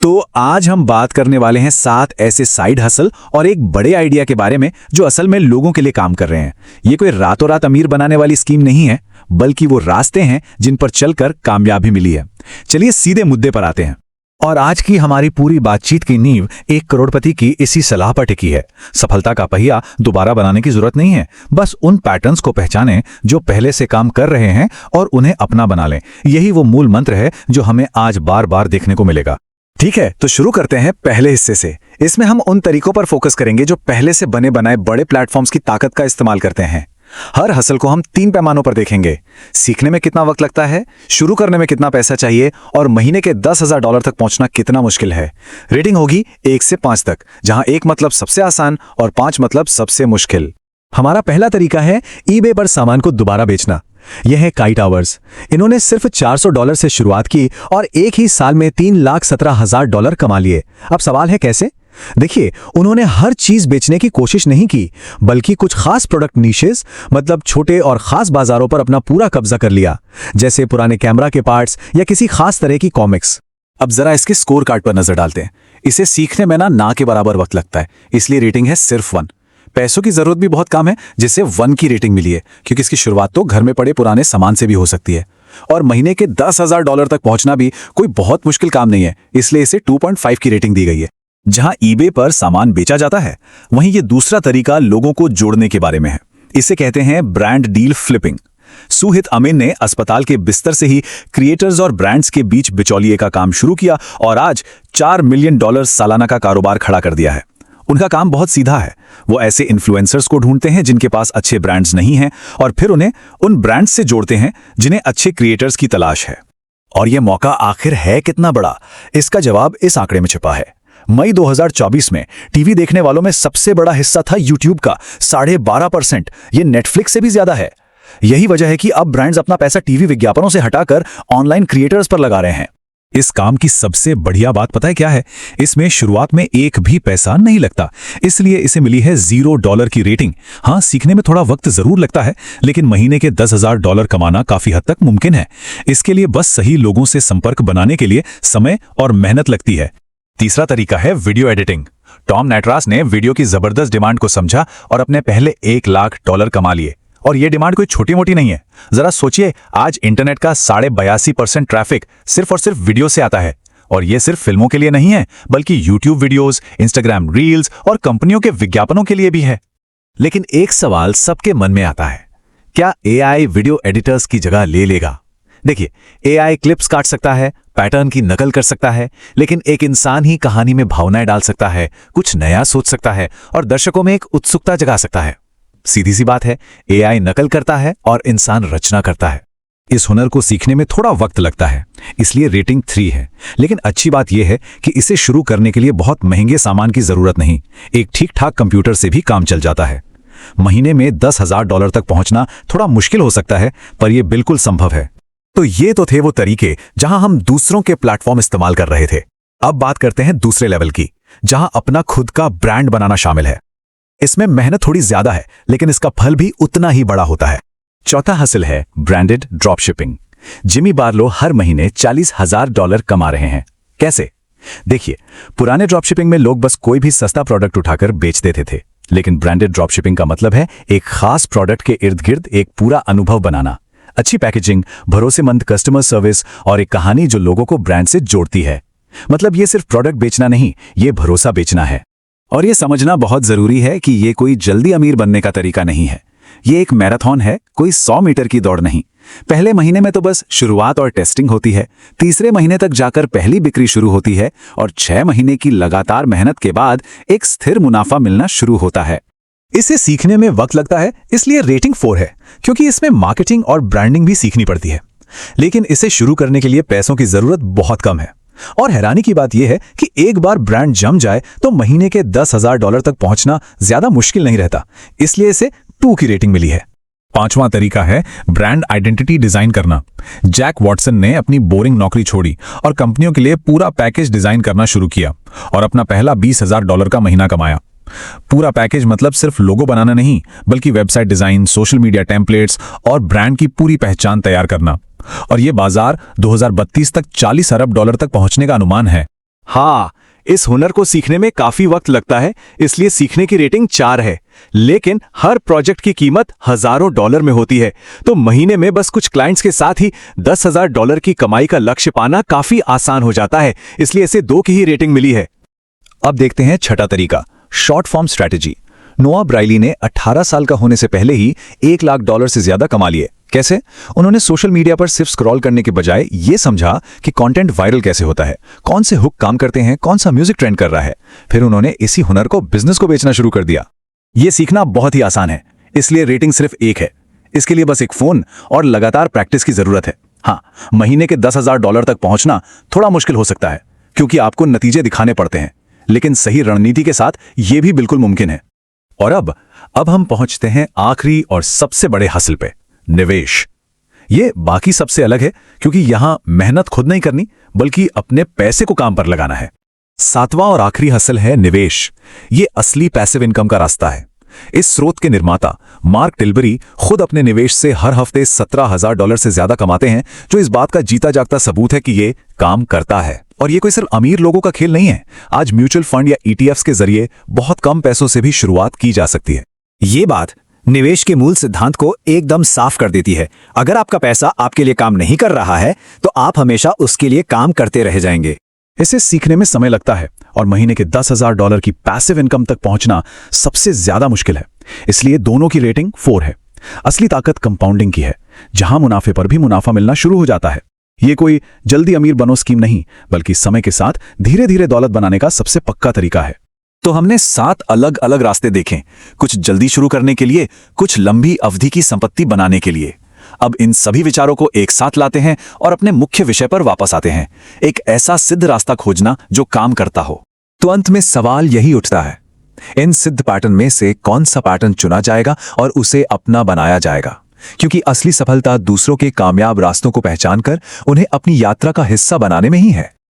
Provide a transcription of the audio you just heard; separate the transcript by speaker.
Speaker 1: तो आज हम बात करने वाले हैं 7 ऐसे साइड हसल और एक बड़े आइडिया के बारे में जो असल में लोगों के लिए काम कर रहे हैं। ये कोई रातों रात अमीर बनाने वाली स्कीम नहीं है, बल्कि वो रास्ते हैं जिन पर चलकर कामयाबी मिली है। चलिए सीधे मुद्दे पर आते हैं।
Speaker 2: और आज की हमारी पूरी बातचीत की नींव एक करोड़पति की इसी सलाह पर टिकी है। सफलता का पहिया दोबारा बनाने की जरूरत नहीं है, बस उन पैटर्न्स को पहचानें जो पहले से काम कर रहे हैं और उन्हें अपना बना लें। यही वो मूल मंत्र है जो हमें आज बार बार देखने को मिलेगा।
Speaker 1: ठीक है, तो शुरू करते हैं पहले हिस्से से। इसमें हम उन तरीकों पर फोकस करेंगे जो पहले से बने बनाए बड़े प्लेटफॉर्म्स की ताकत का इस्तेमाल करते हैं। हर हसल को हम 3 पैमानों पर देखेंगे। सीखने में कितना वक्त लगता है, शुरू करने में कितना पैसा चाहिए और महीने के $10,000 तक पहुंचना कितना मुश्किल है। रेटिंग होगी 1 से 5 तक, जहां 1 मतलब सबसे आसान और 5 मतलब सबसे मुश्किल।
Speaker 2: हमारा पहला तरीका है ईबे पर सामान को दोबारा बेचना। यह है काइट आवर्स। इन्होंने सिर्फ $400 से शुरुआत की और एक ही साल में $3,17,000 कमा लिए। अब सवाल है कैसे? देखिए, उन्होंने हर चीज बेचने की कोशिश नहीं की, बल्कि कुछ खास प्रोडक्ट नीशेस, मतलब छोटे और खास बाजारों पर अपना पूरा कब्जा कर लिया, जैसे पुराने कैमरा के पार्ट्स या किसी खास तरह की कॉमिक्स।
Speaker 1: अब जरा इसके स्कोर कार्ड पर नजर डालते हैं। इसे सीखने में ना के बराबर वक्त लगता है, इसलिए रेटिंग है सिर्फ 1। पैसों की जरूरत भी बहुत कम है, जिससे 1 की रेटिंग मिली है, क्योंकि इसकी शुरुआत तो घर में पड़े पुराने सामान से भी हो सकती है। और महीने के $10,000 तक पहुंचना भी कोई बहुत मुश्किल काम नहीं है, इसलिए इसे 2.5 की रेटिंग दी गई है। जहां ईबे पर सामान बेचा जाता है, वहीं ये दूसरा तरीका लोगों को जोड़ने के बारे में है। इसे कहते हैं ब्रांड डील फ्लिपिंग। सुहित अमीन ने अस्पताल के बिस्तर से ही क्रिएटर्स और ब्रांड्स के बीच बिचौलिए का काम शुरू किया और आज $4 मिलियन सालाना का कारोबार खड़ा कर दिया है। उनका काम बहुत सीधा है। वो ऐसे इन्फ्लुएंसर्स को ढूंढते हैं जिनके पास अच्छे ब्रांड्स नहीं हैं और फिर उन्हें उन ब्रांड्स से जोड़ते हैं जिन्हें अच्छे क्रिएटर्स की तलाश है। और ये मौका आखिर है कितना बड़ा, इसका जवाब इस आंकड़े में छिपा है। मई 2024 में टीवी देखने वालों में सबसे बड़ा हिस्सा था यूट्यूब का, 12.5%। ये नेटफ्लिक्स से भी ज्यादा है। यही वजह है कि अब ब्रांड्स अपना पैसा टीवी विज्ञापनों से हटाकर ऑनलाइन क्रिएटर्स पर लगा रहे हैं।
Speaker 2: इस काम की सबसे बढ़िया बात पता है क्या है? इसमें शुरुआत में एक भी पैसा नहीं लगता, इसलिए इसे मिली है $0 की रेटिंग। हाँ, सीखने में थोड़ा वक्त जरूर लगता है, लेकिन महीने के $10,000 कमाना काफी हद तक मुमकिन है। इसके लिए बस सही लोगों से संपर्क बनाने के लिए समय और मेहनत लगती है। तीसरा तरीका है वीडियो एडिटिंग। टॉम नेटरास ने वीडियो की जबरदस्त डिमांड को समझा और अपने पहले $1,00,000 कमा लिए। और ये डिमांड कोई छोटी मोटी नहीं है। जरा सोचिए, आज इंटरनेट का 82.5% ट्रैफिक सिर्फ और सिर्फ वीडियो से आता है। और ये सिर्फ फिल्मों के लिए नहीं है, बल्कि यूट्यूब वीडियोस, इंस्टाग्राम रील्स और कंपनियों के विज्ञापनों के लिए भी है। लेकिन एक सवाल सबके मन में आता है, क्या एआई वीडियो एडिटर्स की जगह ले लेगा? देखिए, एआई क्लिप्स काट सकता है, पैटर्न की नकल कर सकता है, लेकिन एक इंसान ही कहानी में भावनाएं डाल सकता है, कुछ नया सोच सकता है और दर्शकों में एक उत्सुकता जगा सकता है। सीधी सी बात है, एआई नकल करता है और इंसान रचना करता है। इस हुनर को सीखने में थोड़ा वक्त लगता है, इसलिए रेटिंग 3 है। लेकिन अच्छी बात यह है कि इसे शुरू करने के लिए बहुत महंगे सामान की जरूरत नहीं। एक ठीक ठाक कंप्यूटर से भी काम चल जाता है। महीने में $10,000 तक पहुंचना थोड़ा मुश्किल हो सकता है, पर यह बिल्कुल संभव है। तो ये तो थे वो तरीके जहां हम दूसरों के प्लेटफॉर्म इस्तेमाल कर रहे थे। अब बात करते हैं दूसरे लेवल की, जहां अपना खुद का ब्रांड बनाना शामिल है। इसमें मेहनत थोड़ी ज्यादा है, लेकिन इसका फल भी उतना ही बड़ा होता है। चौथा हसल है ब्रांडेड ड्रॉपशिपिंग। जिमी बार्लो हर महीने $40,000 कमा रहे हैं। कैसे? देखिए, पुराने ड्रॉपशिपिंग में लोग बस कोई भी सस्ता प्रोडक्ट उठाकर बेच देते थे, लेकिन ब्रांडेड ड्रॉपशिपिंग का मतलब है एक खास प्रोडक्ट के इर्द गिर्द एक पूरा अनुभव बनाना। अच्छी पैकेजिंग, भरोसेमंद कस्टमर सर्विस और एक कहानी जो लोगों को ब्रांड से जोड़ती है। मतलब ये सिर्फ प्रोडक्ट बेचना नहीं, ये भरोसा बेचना है। और ये समझना बहुत जरूरी है कि ये कोई जल्दी अमीर बनने का तरीका नहीं है। ये एक मैराथन है, कोई 100 मीटर की दौड़ नहीं। पहले महीने में तो बस शुरुआत और टेस्टिंग होती है, तीसरे महीने तक जाकर पहली बिक्री शुरू होती है और 6 महीने की लगातार मेहनत के बाद एक स्थिर मुनाफा मिलना शुरू होता है। इसे सीखने में वक्त लगता है, इसलिए रेटिंग 4 है, क्योंकि इसमें मार्केटिंग और ब्रांडिंग भी सीखनी पड़ती है। लेकिन इसे शुरू करने के लिए पैसों की जरूरत बहुत कम है। और हैरानी की बात यह है कि एक बार ब्रांड जम जाए तो महीने के $10,000 तक पहुंचना ज्यादा मुश्किल नहीं रहता, इसलिए इसे 2 की रेटिंग मिली है। पांचवां तरीका है ब्रांड आइडेंटिटी डिजाइन करना। जैक वॉटसन ने अपनी बोरिंग नौकरी छोड़ी और कंपनियों के लिए पूरा पैकेज डिजाइन करना शुरू किया और अपना पहला $20,000 का महीना कमाया। पूरा पैकेज मतलब सिर्फ लोगो बनाना नहीं, बल्कि website design, social media templates और ब्रांड की पूरी पहचान तैयार करना। और ये बाजार 2032 तक $40 अरब तक पहुंचने का अनुमान है।
Speaker 1: हाँ, इस हुनर को सीखने में काफी वक्त लगता है, इसलिए सीखने की रेटिंग 4 है। लेकिन हर प्रोजेक्ट की कीमत हजारों डॉलर में होती है, तो महीने में बस कुछ क्लाइंट्स के साथ ही $10,000 की कमाई का लक्ष्य पाना काफी आसान हो जाता है, इसलिए इसे 2 की ही रेटिंग मिली है।
Speaker 2: अब देखते हैं छठा तरीका, शॉर्ट फॉर्म स्ट्रैटेजी। नोआ ब्राइली ने 18 साल का होने से पहले ही $1 लाख से ज्यादा कमा लिए। कैसे? उन्होंने सोशल मीडिया पर सिर्फ स्क्रॉल करने के बजाय ये समझा कि कंटेंट वायरल कैसे होता है, कौन से हुक काम करते हैं, कौन सा म्यूजिक ट्रेंड कर रहा है। फिर उन्होंने इसी हुनर को बिजनेस को बेचना शुरू कर दिया।
Speaker 1: ये सीखना बहुत ही आसान है, इसलिए रेटिंग सिर्फ 1 है। इसके लिए बस एक फोन और लगातार प्रैक्टिस की जरूरत है। हाँ, महीने के $10,000 तक पहुंचना थोड़ा मुश्किल हो सकता है, क्योंकि आपको नतीजे दिखाने पड़ते हैं, लेकिन सही रणनीति के साथ यह भी बिल्कुल मुमकिन है।
Speaker 2: और अब हम पहुंचते हैं आखिरी और सबसे बड़े हासिल पे, निवेश। ये बाकी सबसे अलग है, क्योंकि यहां मेहनत खुद नहीं करनी, बल्कि अपने पैसे को काम पर लगाना है। 7वां और आखिरी हासिल है निवेश। ये असली पैसिव इनकम का रास्ता है। इस स्रोत के निर्माता मार्क टिलबरी खुद अपने निवेश से हर हफ्ते $17,000 से ज्यादा कमाते हैं, जो इस बात का जीता जागता सबूत है कि ये काम करता है। और ये कोई सिर्फ अमीर लोगों का खेल नहीं है। आज म्यूचुअल फंड या ETFs के जरिए बहुत कम पैसों से भी शुरुआत की जा सकती है।
Speaker 3: ये बात निवेश के मूल सिद्धांत को एकदम साफ कर देती है। अगर आपका पैसा आपके लिए काम नहीं कर रहा है, तो आप हमेशा उसके लिए काम करते रह जाएंगे।
Speaker 2: इसे सीखने में समय लगता है, और महीने के $10,000 की पैसिव इनकम तक पहुंचना सबसे ज्यादा मुश्किल है। इसलिए दोनों की रेटिंग 4 है। असली ताकत कंपाउंडिंग की है, जहां मुनाफे पर भी मुनाफा मिलना शुरू हो जाता है। ये कोई जल्दी अमीर बनो स्कीम नहीं, बल्कि समय के साथ धीरे धीरे दौलत बनाने का सबसे पक्का तरीका है।
Speaker 1: तो हमने 7 अलग अलग रास्ते देखे, कुछ जल्दी शुरू करने के लिए, कुछ लंबी अवधि की संपत्ति बनाने के लिए। अब इन सभी विचारों को एक साथ लाते हैं और अपने मुख्य विषय पर वापस आते हैं, एक ऐसा सिद्ध रास्ता खोजना जो काम करता हो।
Speaker 2: तो अंत में सवाल यही उठता है, इन सिद्ध पैटर्न में से कौन सा पैटर्न चुना जाएगा और उसे अपना बनाया जाएगा? क्योंकि असली सफलता दूसरों के कामयाब रास्तों को पहचानकर उन्हें अपनी यात्रा का हिस्सा बनाने में ही है।